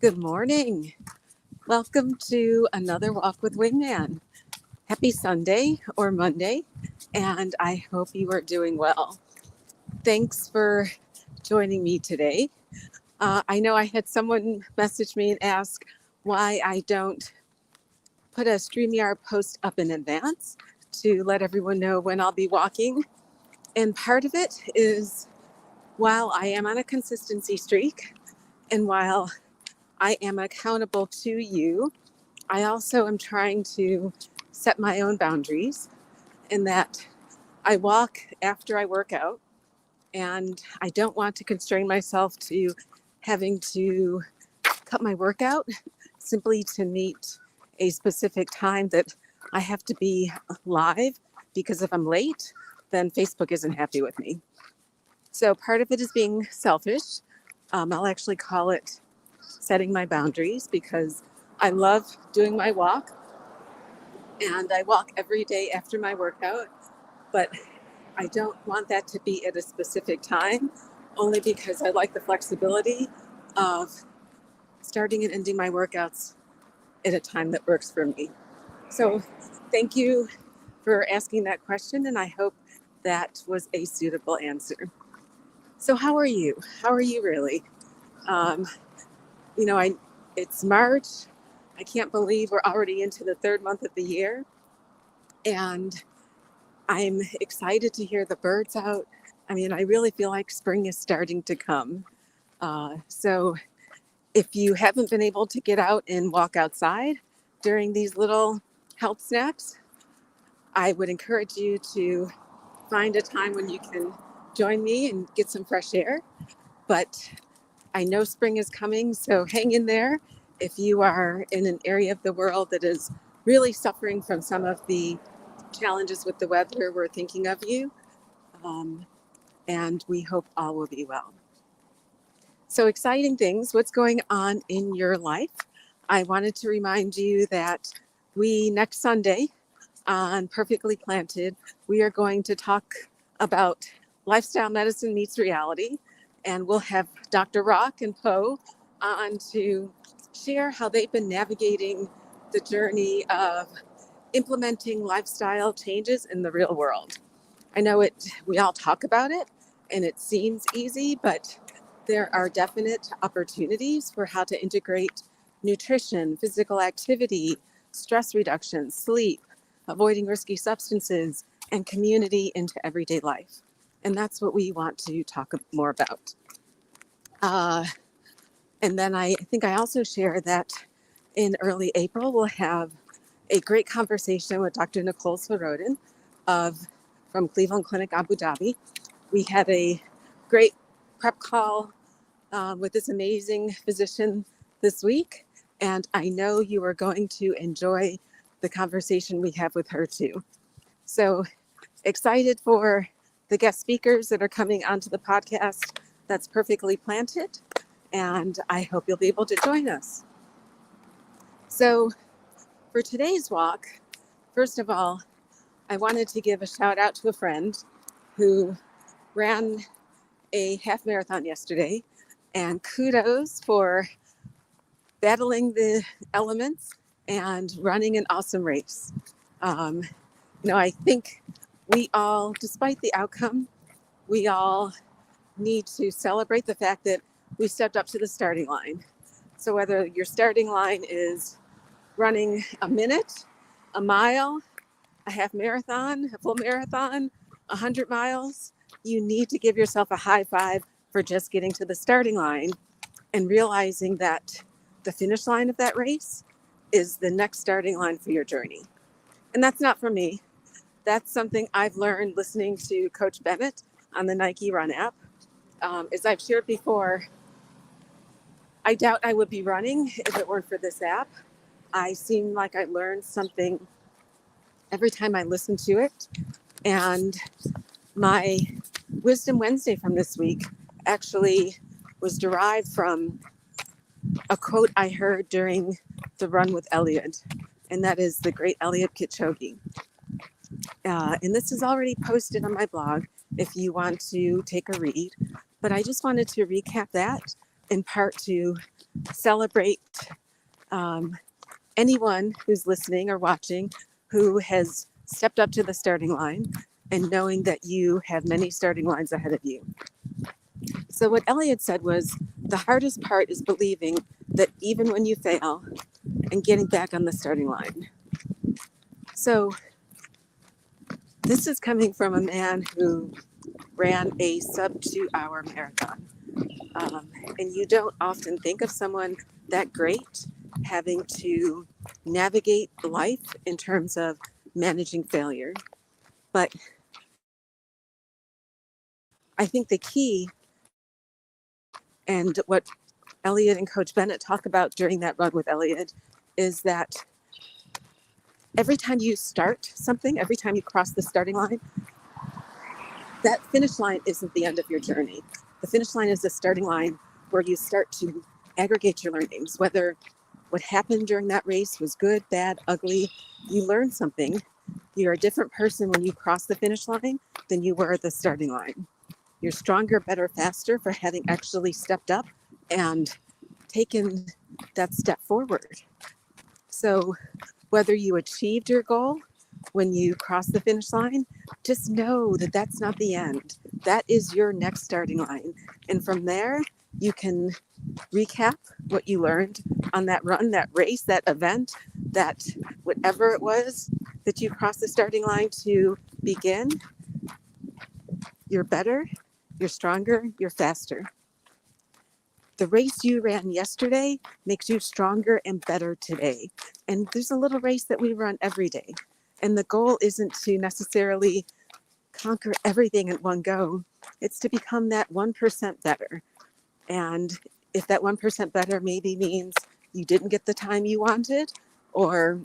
Good morning. Welcome to another walk with Wingman. Happy Sunday or Monday, and I hope you are doing well. Thanks for joining me today. I know I had someone message me and ask why I don't put a StreamYard post up in advance to let everyone know when I'll be walking. And part of it is while I am on a consistency streak and while I am accountable to you, I also am trying to set my own boundaries in that I walk after I work out, and I don't want to constrain myself to having to cut my workout simply to meet a specific time that I have to be live, because if I'm late, then Facebook isn't happy with me. So part of it is being selfish. I'll actually call it setting my boundaries, because I love doing my walk and I walk every day after my workout, but I don't want that to be at a specific time, only because I like the flexibility of starting and ending my workouts at a time that works for me. So thank you for asking that question, and I hope that was a suitable answer. So how are you? How are you really? Um, it's March. I can't believe we're already into the third month of the year, and I'm excited to hear the birds out. I mean, I really feel like spring is starting to come. So if you haven't been able to get out and walk outside during these little health snacks, I would encourage you to find a time when you can join me and get some fresh air. But I know spring is coming, so hang in there. If you are in an area of the world that is really suffering from some of the challenges with the weather, we're thinking of you, and we hope all will be well. So exciting things, what's going on in your life? I wanted to remind you that next Sunday on Perfectly Planted, we are going to talk about lifestyle medicine meets reality, and we'll have Dr. Rock and Poe on to share how they've been navigating the journey of implementing lifestyle changes in the real world. I know we all talk about it and it seems easy, but there are definite opportunities for how to integrate nutrition, physical activity, stress reduction, sleep, avoiding risky substances, and community into everyday life. And that's what we want to talk more about. And then I think I also share that in early April, we'll have a great conversation with Dr. Nicole Soroden from Cleveland Clinic, Abu Dhabi. We had a great prep call with this amazing physician this week, and I know you are going to enjoy the conversation we have with her too. So excited for the guest speakers that are coming onto the podcast. That's Perfectly Planted, and I hope you'll be able to join us. So for today's walk, first of all, I wanted to give a shout out to a friend who ran a half marathon yesterday, and kudos for battling the elements and running an awesome race. I think we all, despite the outcome, we all need to celebrate the fact that we stepped up to the starting line. So whether your starting line is running a minute, a mile, a half marathon, a full marathon, 100 miles, you need to give yourself a high five for just getting to the starting line and realizing that the finish line of that race is the next starting line for your journey. And that's not from me. That's something I've learned listening to Coach Bennett on the Nike Run app. As I've shared before, I doubt I would be running if it weren't for this app. I seem like I learned something every time I listen to it. And my Wisdom Wednesday from this week actually was derived from a quote I heard during the run with Eliud, and that is the great Eliud Kipchoge. And this is already posted on my blog if you want to take a read, but I just wanted to recap that in part to celebrate anyone who's listening or watching who has stepped up to the starting line and knowing that you have many starting lines ahead of you. So what Elliot said was the hardest part is believing that even when you fail and getting back on the starting line. So this is coming from a man who ran a sub 2 hour marathon. And you don't often think of someone that great having to navigate life in terms of managing failure. But I think the key, and what Elliot and Coach Bennett talk about during that run with Elliot, is that every time you start something, every time you cross the starting line, that finish line isn't the end of your journey. The finish line is the starting line where you start to aggregate your learnings, whether what happened during that race was good, bad, ugly. You learn something. You're a different person when you cross the finish line than you were at the starting line. You're stronger, better, faster for having actually stepped up and taken that step forward. So whether you achieved your goal when you cross the finish line, just know that that's not the end. That is your next starting line. And from there, you can recap what you learned on that run, that race, that event, that whatever it was that you crossed the starting line to begin. You're better, you're stronger, you're faster. The race you ran yesterday makes you stronger and better today. And there's a little race that we run every day. And the goal isn't to necessarily conquer everything at one go. It's to become that 1% better. And if that 1% better maybe means you didn't get the time you wanted, or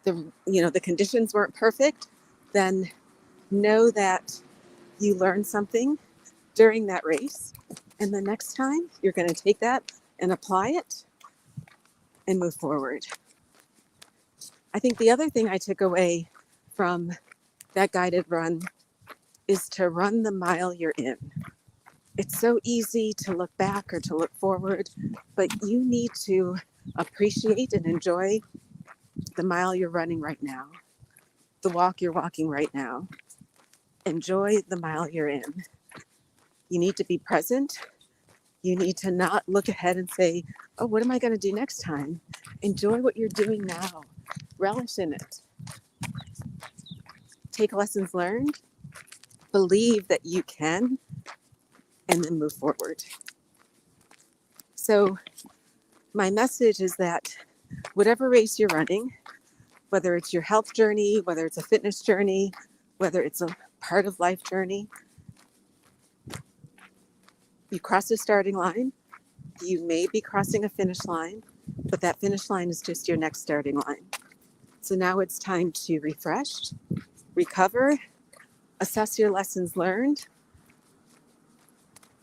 the conditions weren't perfect, then know that you learned something during that race. And the next time you're going to take that and apply it and move forward. I think the other thing I took away from that guided run is to run the mile you're in. It's so easy to look back or to look forward, but you need to appreciate and enjoy the mile you're running right now, the walk you're walking right now. Enjoy the mile you're in. You need to be present. You need to not look ahead and say, oh, what am I going to do next time? Enjoy what you're doing now. Relish in it. Take lessons learned. Believe that you can, and then move forward. So my message is that whatever race you're running, whether it's your health journey, whether it's a fitness journey, whether it's a part of life journey, you cross the starting line. You may be crossing a finish line, but that finish line is just your next starting line. So now it's time to refresh, recover, assess your lessons learned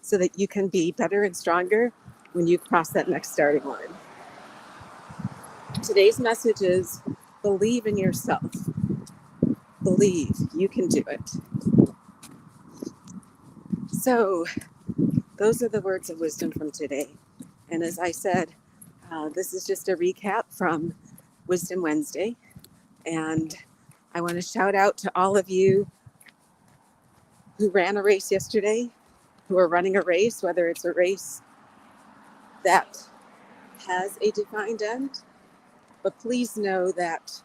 so that you can be better and stronger when you cross that next starting line. Today's message is believe in yourself. Believe you can do it. So those are the words of wisdom from today. And as I said, this is just a recap from Wisdom Wednesday. And I want to shout out to all of you who ran a race yesterday, who are running a race, whether it's a race that has a defined end. But please know that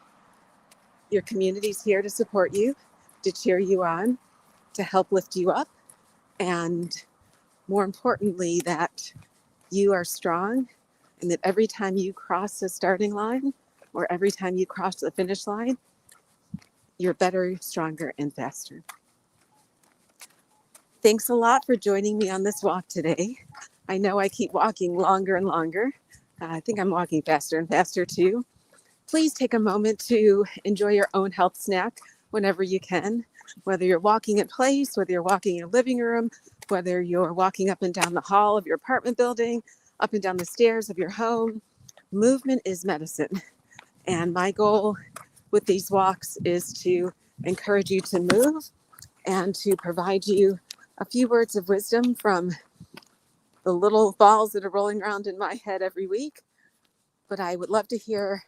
your community's here to support you, to cheer you on, to help lift you up. And more importantly, that you are strong and that every time you cross the starting line or every time you cross the finish line, you're better, stronger, and faster. Thanks a lot for joining me on this walk today. I know I keep walking longer and longer. I think I'm walking faster and faster too. Please take a moment to enjoy your own health snack whenever you can, whether you're walking in place, whether you're walking in your living room, whether you're walking up and down the hall of your apartment building, up and down the stairs of your home. Movement is medicine. And my goal with these walks is to encourage you to move and to provide you a few words of wisdom from the little balls that are rolling around in my head every week. But I would love to hear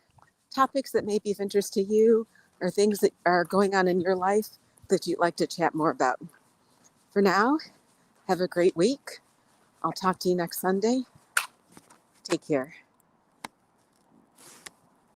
topics that may be of interest to you or things that are going on in your life that you'd like to chat more about. For now, have a great week. I'll talk to you next Sunday. Take care.